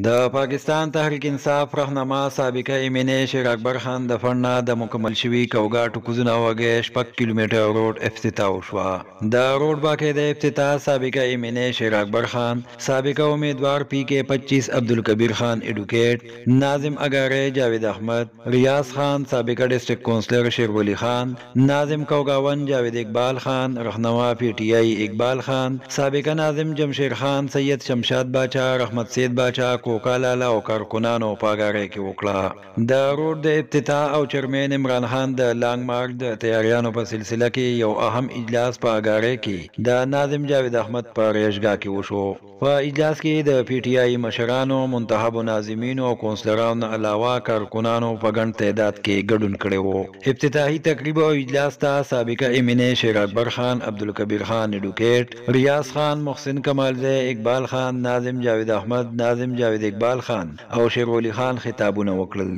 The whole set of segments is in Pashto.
د پاکستان تحریک انصاف رهنما سابقه ایمنه شیر اکبر خان د فنډ نه د مکمل شوي کوګا ټکوزونه وګه شپږ کیلومتر روډ افتتاح وشوه. د روډ باقاعده افتتاح سابقه ایمنه شیر اکبر خان، سابقه امیدوار پی کې 25 عبدالکبیر خان ایډوکیټ، ناظم اگاره جاوید احمد، ریاض خان سابقه ډسټرکټ کونسلر شیرولی خان، ناظم کوګاون جاوید اقبال خان، رهنما پی ٹی آئی اقبال خان، سابقه ناظم جمشید خان، سید شمشاد باچا، رحمت سید باچا، کوکالاله او کارکنانو په اګاره کې وکړه. د روډ د افتتاح او چیرمن عمران خان د لانګ مارک د تیاریانو په سلسله کې یو اهم اجلاس په اګاره کې د ناظم جاوید احمد په ریشګاه کې وشو. په اجلاس کې د پی ټی آئی مشرانو، منتخب ناظمینو او کونسلرانو علاوه کارکنانو په ګڼ تعداد کې ګډون کړی وو. افتتاحي تقریب او اجلاس ته سابقه ایمنه شیر اکبر خان، عبدالکبیر خان ایډوکیټ، ریاض خان، محسن کمالزی، اقبال خان، ناظم جاوید احمد، ناظم جاوید اقبال خان او شیرولی خان خطابونه وکړل.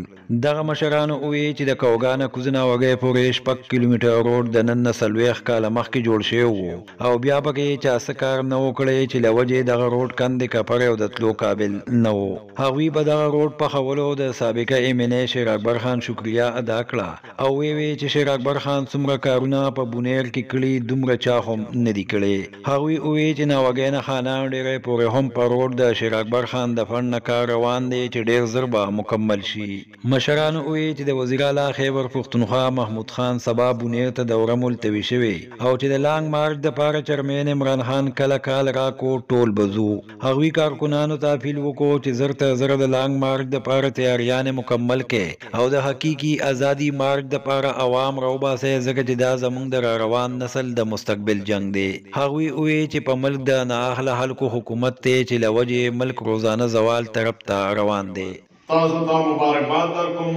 دغه مشرانو وی چې د کوګانه کوزنه وګې پورې شپږ کیلومتر روډ د نن نسلويخ کاله مخکې جوړ شوی وو او بیا پکې چا څه کار نه وکړي چې لوجه دغه روډ کندې کپر او د تلو قابل نه وو. هغوی په دغه روډ په خولو د سابقه ایمنه شیر اکبر خان شکریا ادا کړه او وی چې شیر اکبر خان څومره کارونه په بونیر کې کړي دومره چا هم نه دی کړي. هغوی وی چې ناوګینه خانان ډیره پورې هم په روډ د شیر اکبر خان د فن کار روان دی چې ډیر زر به مکمل شي. مشرانو وی چې د وزیر اعلی خیبر پختونخوا محمود خان سبا بونیر ته دوره ملتوي شوی او چې د لانګ مارچ د پاره چیرمن عمران خان کله کال را کو ټول بزو. هغوی کارکنانو ته اپیل وکړو چې زر ته زر د لانګ مارچ د پاره تیاریان مکمل کړي او د حقيقي ازادي مارچ د پاره عوام راوباسي ځکه چې دا زمونږ د روان نسل د مستقبل جنگ دی. هغوی وی چې په ملک د نااهله خلکو حکومت ته چې لوجه ملک روزانه زوال طرف ته روان دی. تاسو ته مبارکباد درکوم.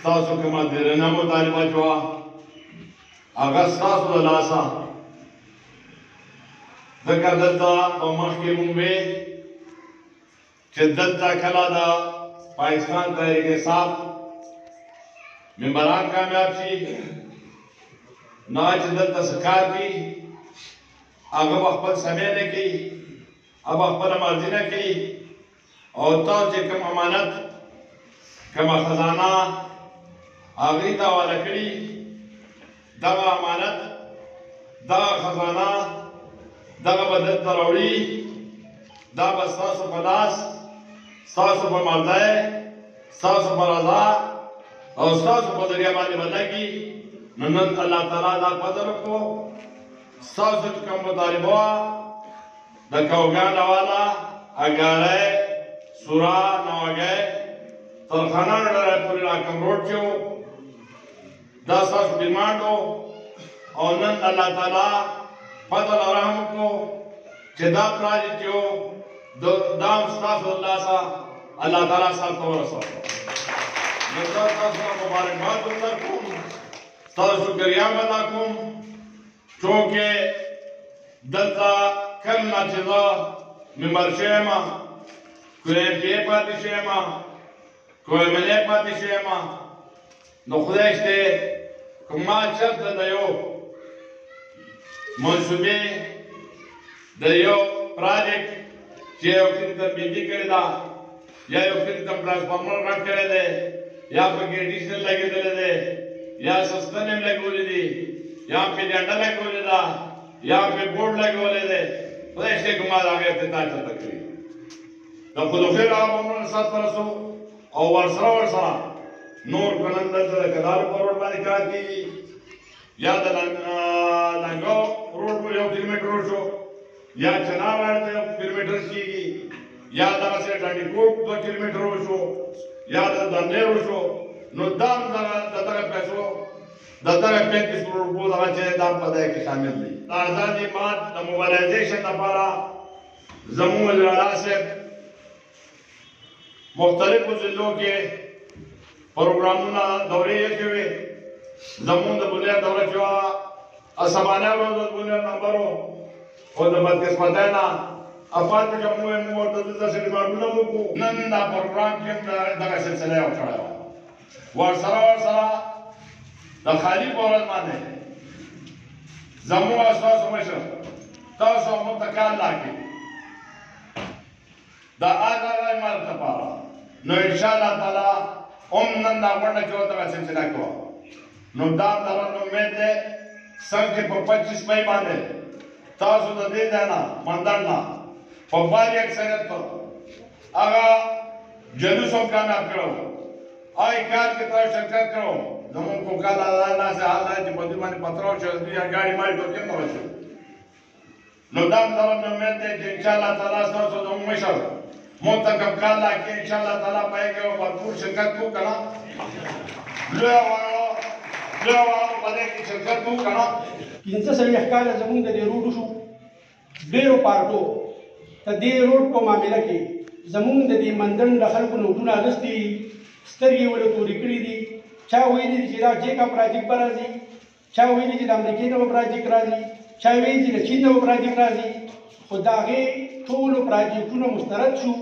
تاسو کومه درنه مطالبه شوه هغه ستاسو د لاسه ځکه دلته په مخکې مونږ وی چې دلته کله د پاکستان تحریک انصاف ممبران کامیاب شي نه چې دلته څه کار کوي هغه به خپل سمې نه کوي، هغه خپله مرضي نه کوي او تاسو چې کوم امانت کومه خزانه هغوی ته حواله کړي دغه امانت دغه خزانه دغه به دلته راوړي، دا به ستاسو په لاس، ستاسو په مرضی، ستاسو په رضا او ستاسو په ذریعه باندې به لګي. نو نن الله تعالی دا فضل وکړو ستاسو چې کوم مطالبه وه د کوګانه والا اګاره سورا نواګی تر خانان ډېری پورې را کوم روډ چې و دا ستاسو ډیمانډ و او نن الله تعالی فضل او رحم وکړو چې دا پراجیکټ چې و دا هم ستاسو د لاسه الله تعالی ستاسو ته ورسوه. نو تاسو ته مبارکباد درکوم، ستاسو شکریا هم ادا کوم چونکې دلته کله نه چې زه ممبر شوی یم که ایم پی ای پاتې شوی یم که ایم ایل ای پاتې شوی یم نو خدای شته که ما چېرته د یو منصوبې د یو پراجیکټ چې یو کلي ته بجلي کړې ده یا یو کلي ته ټرانسفارمر غټ کړی دی یا پکې ډیشنل لګېدلی دی یا سستن هم لګولی دي یا پې ډنډه لګولې ده یا پې بورډ لګولی دی خدای شته که ما د هغې افتتاح چېرته کړي د خودخیر هغه به عمران سات ته رسو او ورسره نور که نن دلته د کلارو په روډ باندې کار کېږي یا د لنګو روډ په 1 کیلومتر روډ شو یا چنارواړ ته 1 کیلومتر کېږي یا دغسې ډنډیکوټ 2 کیلومتر روډ شو یا د دندې روډ شو نو دا هم د دغه پیسو د دغه 35 کروڑ روپو دغه چې دا په دې کې شامل دي. د ازادي مارچ د موبلایزیشن لپاره زموږ وزیر اعلی صاحب مختلفو ضلعو کې پروګرامونه دورې یې کوي. زموږ د بنیاد دوره چې وه اسمانیه به د بنیاد نمبر و خو د بدقسمتۍ نه افات چې موږ ورته دلته څه ډیمانډونه هم وکړو. نن دا پروګرام کې دغه سلسله یې وکړې وه ورسره د خالي په ورځ باندې زموږ او ستاسو مشر تاسو موږ ته کار راکړي دا هغه عمارت لپاره نو ان شاء الله تعالی نن دا غونډه کې ورته سلسله کوو نو دا درنه امید ده څنګه په 25 مې باندې تاسو د دې ځای نه مندان نه په باري اکثریت هغه جلوس هم کامیاب کړو آی کار کې تاسو شرکت کړو زموږ کو کال الله سے حال ہے چې په دې باندې پترو چې دنیا ګاډي مال ټوکې نه وشو نو دا درنه امید ده چې ان شاء الله تعالی تاسو د مشر منتخب کاله کې ان شاء الله تعالی پای کې بھرپور شرکت کو کړه لو باندې کې شرکت کو کړه پنځه سوي ښکاله زموږ د دې روډ شو ډېرو پارټو ته دې روډ په معامله کې زموږ د دې مندن د خلکو نوټونه اخیستي سترګې ولې تورې کړي دي چا ویلي دي چې دا جیکا پراجیکټ به راځي چا ویلي چې د امریکې نه به پراجیکټ راځي چا ویلي چې د چین نه به پراجیکټ راځي خو د هغې ټولو پراجیکټونه مسترد شو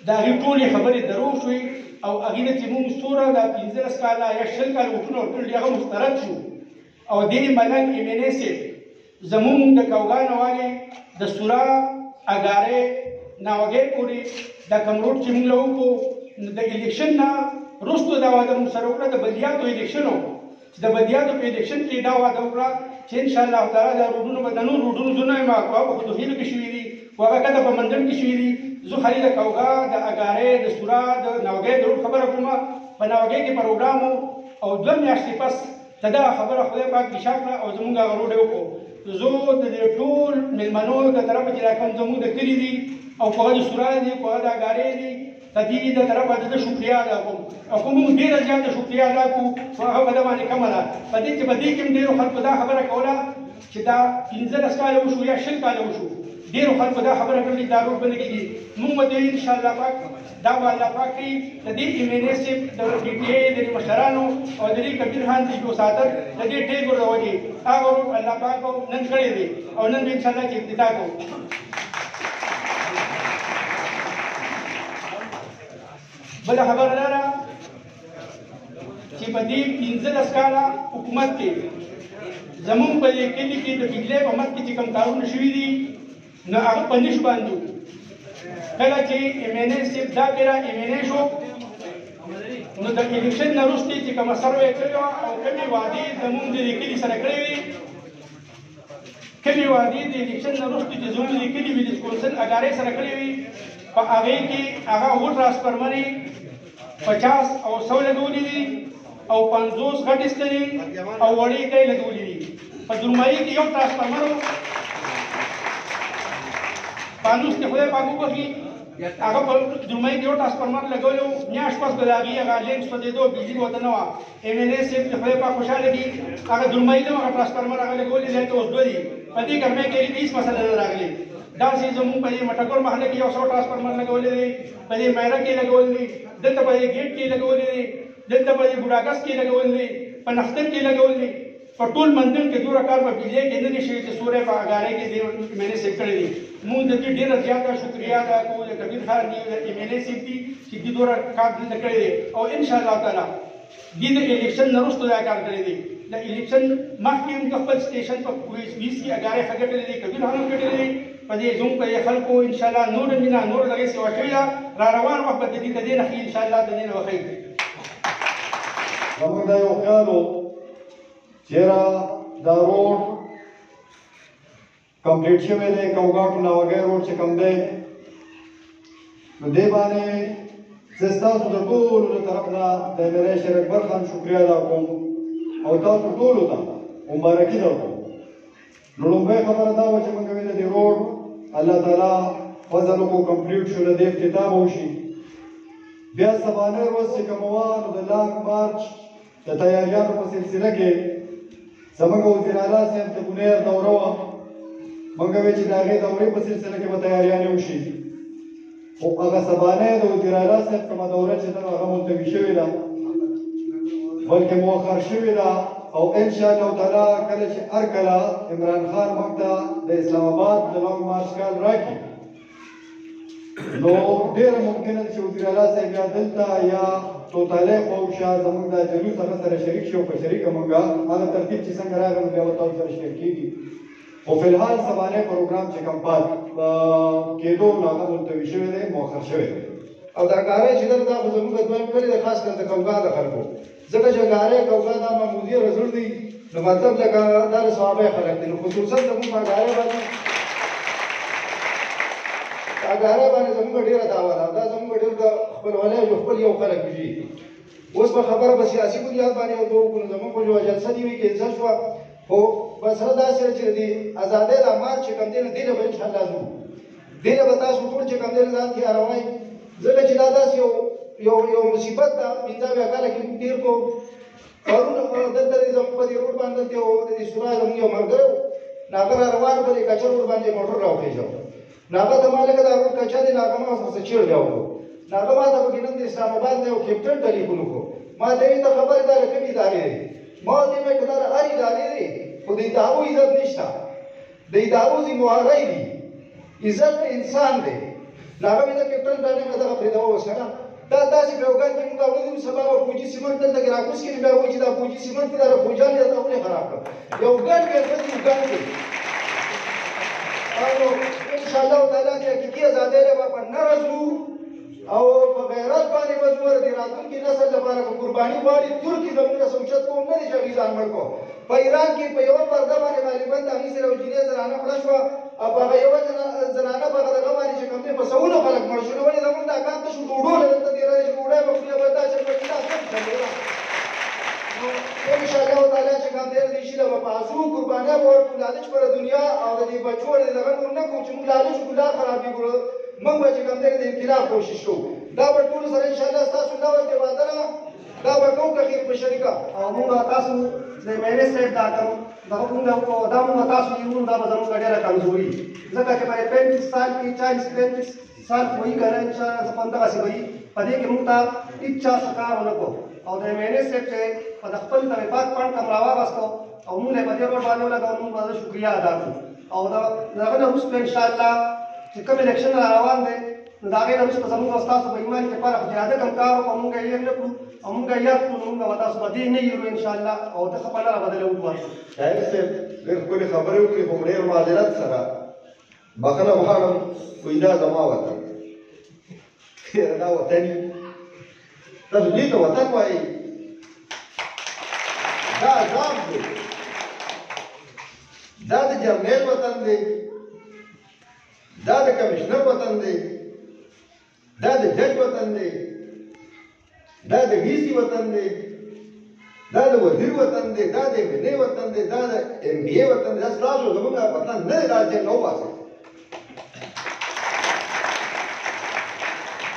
د هغې ټولې خبرې درو شوې او هغې نه چې موږ څومره دا 15 کاله یا 20 کاله وټونه ورکړي دي هغه مسترد شو او دې ملنګ MNA صاحب زموږ د کوګانو والي د سورا اګارې ناوګې پورې دا کوم روډ چې موږ له وکړو د الیکشن نه وروسته دا واده موږ سره وکړه د بدیاتو الیکشن و چې د بدیاتو په الیکشن کې دا واده وکړه چې انشاءالله تعالی دا روډونه به د نور روډونو ځونه یم هغه په خودخیلو کې شوي دي خو هغه کله په مندن کې شوي دي زه خالي د کوګا د اګارې د سورا د ناوګې د روډ خبره کوم په ناوګې کې پروګرام او 2 میاشتې پس دا خبره خدای پاک دشا کړه او زمونږ هغه روډ یې وکړو زه د دې ټول مېلمنو د طرفه چې راکوم زمونږ د کلي دي او په هغه د سورا دي په هغه د اګارې دي د دې د طرفه د شکریا ادا کوم او کوم ډېره زیاته شکریا ادا کوو خو هغه په ده باندې کمه ده په دې کې هم ډېرو خلکو دا خبره کوله چې دا 15 کاله وشو یا 20 کاله وشو ډېرو خلکو دا خبره کړې دا روډ به نه کېږي موږ به انشاءالله پاک دا به الله پاک کړي د دې MNA صاحب د DTA د مشرانو او د دې کبیر خان د جو ساتر د دې ټیګور د وجې هغه روډ الله پاک نن کړی دی او نن به انشاءالله چې افتتاح کوو بله خبره دا ده چې په دې 15 کاله حکومت کې زمونږ په دې کلي کې د بجلۍ په مخ کې چې کوم کارونه شوي دي نو هغه په نشو باندې کله چې MNA صاحب دا پیره MNA شو نو د الیکشن نه وروسته چې کومه سروې کړې وه او کومې وعدې زمونږ د دې کلي سره کړې وې کومې وعدې د الیکشن نه وروسته چې زمونږ د کلي ویلیج کونسل اګارې سره کړې وې په هغې کې هغه اووه ټرانسفرمرې 50 او 100 لګولي دي او 50 غټې ستنې او وړې کۍ لګولي دي په درمایي کې یو ټرانسفرمر و پانوس کې خدای پاک وبخي هغه په درمایي کې یو ټرانسفرمر لګولی و میاشت پس به د هغې هغه لینک سوځېدو بجلي به ورته نه وه MNA صاحب چې خدای پاک خوشحاله کړي هغه درمایي نه و هغه ټرانسفرمر هغه لګولی دی ته اوس 2 دي په دې ګرمۍ کې هېڅ مسله نه راغلې داسې زموږ په دې مټکور محله کې 100 ټرانسفرمر لګولی دی په دې میره کې لګولی دی دلته په دې ګیټ کې لګولی دی دلته په دې بوډاګس کې لګولی دی په نختر کې لګولی دی په ټول مندن کې دوره کار په بجلۍ کې نه دي شوي چې سورې په اګارې کې MNA صاحب کړی دي موږ د دې ډېره زیاته شکریا ادا کوو د کبیر خان دي د MNA صاحب دي چې دې دوره کار دلته کړی دی او انشاءالله تعالی دې د الیکشن نه وروسته دا کار کړی دی د الیکشن مخکې هم د خپل سټیشن په 20 کې اګارې ښه ګټلې دي کبیر خان هم ګټلې دي په دې زموږ په خلکو انشاءالله نور مینه نور دغې سیوا شوې ده را روان وخت به د دې نه ښي انشاءالله د دې نه به ښه زموږ دا یو خیال و چېرې دا روډ کمپلیټ شوی دی کوګا ټو ناوګۍ روډ چې کوم دی نو دې باندې زه ستاسو د ټولو له طرف نه د MNA شیر اکبر خان شکریا ادا کوم او تاسو ټولو ته مبارکي درکوم نو لومړۍ خبره دا وه چې موږ ویل د دې روډ الله تعالی فضل وکړو کمپلیټ شو د دې افتتاح به وشي بیا سبانۍ ورځ چې کومه وه نو د لانګ مارچ د تیاریانو په سلسله کې زموږ وزیر اعلی صاحب د بونیر دوره وه موږ وی چې د هغې دورې په سلسله کې به تیاریانې وشي خو هغه سبانۍ د وزیر اعلی صاحب کومه دوره چې ده هغه ملتوي شوې ده بلکې مؤخر شوې ده او انشاءالله تعالی کله چې هر کله عمران خان موږ ته د اسلام آباد د لانګ مارچ کال راکړي نو ډېره ممکنه ده چې وزیر اعلی صاحب یا دلته یا توتالی خواوشا زموږ دا جلوس هغه سره شریک شي او په شریکه موږ هغه ترتیب چې څنګه راغی نو بیا به تاسو سره شیر کېږي خو فی الحال سبانه پروګرام چې کوم پات کېدو هغه ملتوي شوی دی مؤخر شوی دی او دا ګارې چې دا خو زموږ دویم کلي د خاص کر د کوګا د خلکو ځکه چې ګارې کوګا دا معمولي رزل دی نو مطلب لکه دا د صحابه خلک دي خصوصا زموږ په ګارې باندې دا ګارې باندې زموږ ډیره دعوه ده دا زموږ ډیر د خپلوالۍ یو خپل یو خلک دي اوس په خبره په سیاسي بنیاد باندې او دوه زموږ په جلسه دی وی کې ځل شو خو بس را داسې چې دی آزادۍ د مال چې کوم دی نه دی به ان شاء الله زو دی به تاسو ټول چې کوم دی ځان تیار وای ځکه چې دا داسې یو مصیبت ده پنځه کاله کې تیر کو پرون دلته زموږ په دې روډ باندې ته او د سورا زموږ یو مرګ ناګر روان په دې کچر روډ باندې موټر راوخیږي ناګه د مالک دا روډ کچا دی ناګه ما څه چیر دیو ناګه ما ته په ګنن د اسلام آباد نه یو کیپټن ټلیفون کو ما دې ته خبردار کړی دا ما دې مې کدار اړی دالې خو دې داو عزت نشته دې داو زی موارای دی عزت انسان دی ناګه مې کیپټن باندې مې دا پرې دا وسره دا داسې بهوګان کې موږ اورېدو سبا به پوجي سیمنټ دلته کې راکوس کې بیا وایي چې دا پوجي سیمنټ دا پوجان دا ولې خراب کړ یو ګان کې څه یو ګان کې او ان شاء الله تعالی چې حقیقي ازادۍ له په نرزو او په غیرت باندې مزور دي راتلونکي نسل لپاره قرباني غواړي ترکی زموږ سوچت کوم نه دي چې غیزان مړ کو په ایران کې په یو پرده باندې غالبا د هغې سره یو جنۍ زنانه مړه شوه او په هغه یوه زنانه په هغه دغه باندې چې کوم دی په سلونو خلک مړ شو نو ولې زموږ دا کار ته شو ډوډو له دلته تېره دی چې ډوډۍ به خوري به دا چې به دا څه نو انشاءالله تعالی چې کوم دی د دې شي له مفاسو قربانۍ به ورکړو لالچ پر دنیا او د دې بچو د دغه نور نه کوو چې موږ لالچ وکړو لار خرابې کړو موږ به چې کوم دی د انقلاب کوشش کوو دا به ټولو سره انشاءالله ستاسو دا ورته وعده ده دا به کوو که خیر په شریکه او موږ تاسو د مېلې صاحب دا کوو دغه موږ دا موږ تاسو یو دا به زموږ ډېره کمزوري ځکه چې په 35 سال کې 40-35 سال وایي که نه چې همدغسې وایي په دې کې موږ ته هېڅ چا څه کار ونه کړو او د مېلې صاحب چې په د خپل د وفاق پاڼ کم راواغستو او موږ یې په دې روډ باندې ولګو موږ به شکریا ادا کړو او د هغه نه وروسته انشاءالله چې کوم الیکشن را روان دی نو د هغې نه وروسته زموږ او ستاسو په ایمان کې لپاره زیاده کم کار وکړو موږ یې هېر نه کړو او موږ یاد کړو نو موږ به تاسو په دې نه یېرو انشاءالله او د ښه په لاره بدله وکړو شاعر صاحب ډېر ښکلې خبرې وکړې خو ډېر معذرت سره بخښنه غواړم وایي دا زما وطن دا وطن تاسو دې ته وطن وایي دا عذاب دی دا د جرنیل وطن دی دا د کمشنر وطن دی دا د جج وطن دی دا د ډي سي وطن دی دا د وزیر وطن دی دا د ایم ایل اے وطن دی دا د ایم بي اے وطن دی دا ستاسو زموږ وطن نه دی دا چې نه وباسئ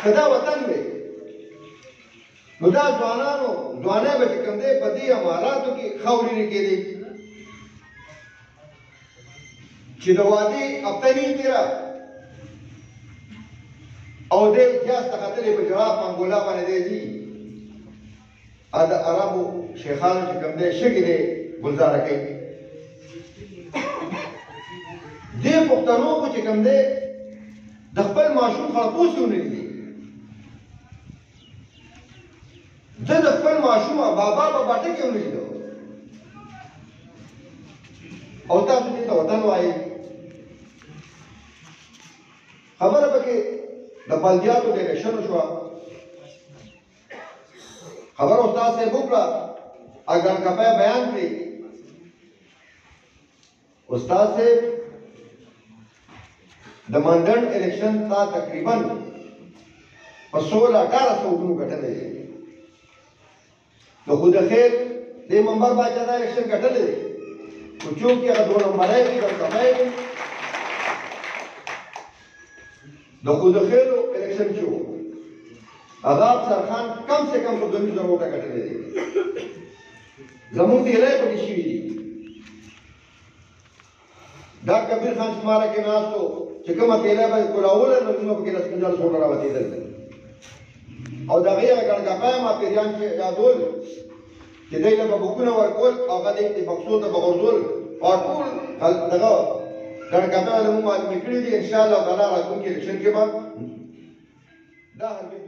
که دا وطن دی نو دا ځوانۍ به چې کوم دی په دې اماراتو کې خاورې نه کېدې چې د وادي افتنې تېره او دې امتیاز ته ختلې په جواب منګولا باندې دی ځي د عربو شیخانو چې کوم دی شګې دی ګلزاره کوي دې پښتنو خو چې کوم دی د خپل ماشوم خړپوس یې ونه لیدي ده د خپل ماشوم بابا په باټه کې ونه لیدو او تاسو دې ته وطن وایي خبره پکې د بلدیاتو د الیکشن شوه خبره استاد صاحب وکړه اګان کپی بیان کړي استاد صاحب د منډن الیکشن تا تقریبا په 16-18 ووټونو ګټلی دی د خود خیر دې منبر باچا دا الیکشن ګټلی دی خو چونکې هغه 2 نمبری کې ګان کپی د خود خیرو الیکشن چې و هغه افسر خان کم سے کم 2,000 ووټه ګټلی دی زموږ تیلی پکې شوي دي دا کبیر خان شماره کې ناست و چې کومه تیلی به یې کولاوله نو زموږ پکې 10-15 ووټه راوتېدل او د هغې هغه ګڼګپی ما پیریان چې یادول چې دی له به بکونه ورکول او هغه دی بکسو ته به غورځول او ټول دغه ګڼګپی له موږ معلومې کړي دي انشاءالله تعالی راتلونکي الیکشن کې به دا هرګز